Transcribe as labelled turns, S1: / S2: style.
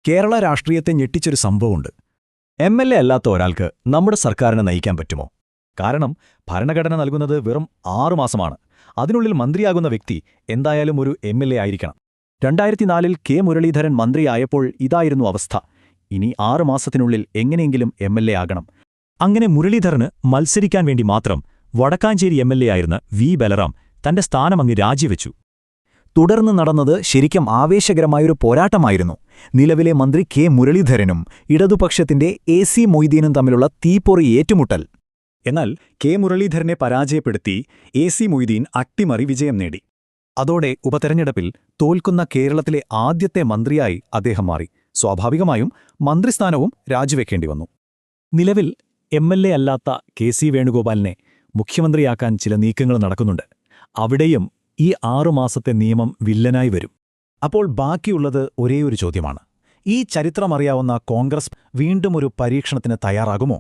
S1: കേരള രാഷ്ട്രീയത്തെ ഞെട്ടിച്ചൊരു സംഭവമുണ്ട്. എം.എൽ.എ. അല്ലാത്ത ഒരാൾക്ക് നമ്മുടെ സർക്കാരിനെ നയിക്കാൻ പറ്റുമോ? കാരണം ഭരണഘടന നൽകുന്നത് വെറും 6 മാസമാണ്. അതിനുള്ളിൽ മന്ത്രിയാകുന്ന വ്യക്തി എന്തായാലും ഒരു എം.എൽ.എ. ആയിരിക്കണം. 2004-ൽ കെ. മുരളീധരൻ മന്ത്രിയായപ്പോൾ ഇതായിരുന്നു അവസ്ഥ. ഇനി 6 മാസത്തിനുള്ളിൽ എങ്ങനെയെങ്കിലും എം.എൽ.എ. ആകണം. അങ്ങനെ മുരളീധരന് മത്സരിക്കാൻ വേണ്ടി മാത്രം വടക്കാഞ്ചേരി എം.എൽ.എ. ആയിരുന്ന വി. ബലറാം തന്റെ സ്ഥാനമങ്ങ് രാജിവെച്ചു. തുടർന്ന് നടന്നത് ശരിക്കും ആവേശകരമായൊരു പോരാട്ടമായിരുന്നു. നിലവിലെ മന്ത്രി കെ. മുരളീധരനും ഇടതുപക്ഷത്തിന്റെ എ.സി. മൊയ്തീനും തമ്മിലുള്ള തീപ്പൊറി ഏറ്റുമുട്ടൽ. എന്നാൽ കെ. മുരളീധരനെ പരാജയപ്പെടുത്തി എ.സി. മൊയ്തീൻ അട്ടിമറി വിജയം നേടി. അതോടെ ഉപതെരഞ്ഞെടുപ്പിൽ തോൽക്കുന്ന കേരളത്തിലെ ആദ്യത്തെ മന്ത്രിയായി അദ്ദേഹം മാറി. സ്വാഭാവികമായും മന്ത്രിസ്ഥാനവും രാജിവെക്കേണ്ടിവന്നു. നിലവിൽ എം.എൽ.എ. അല്ലാത്ത കെ.സി. വേണുഗോപാലിനെ മുഖ്യമന്ത്രിയാക്കാൻ ചില നീക്കങ്ങൾ നടക്കുന്നുണ്ട്. അവിടെയും ഈ 6 മാസത്തെ നിയമം വില്ലനായി വരും. അപ്പോൾ ബാക്കിയുള്ളത് ഒരേയൊരു ചോദ്യമാണ്: ഈ ചരിത്രമറിയാവുന്ന കോൺഗ്രസ് വീണ്ടും ഒരു പരീക്ഷണത്തിന് തയ്യാറാകുമോ?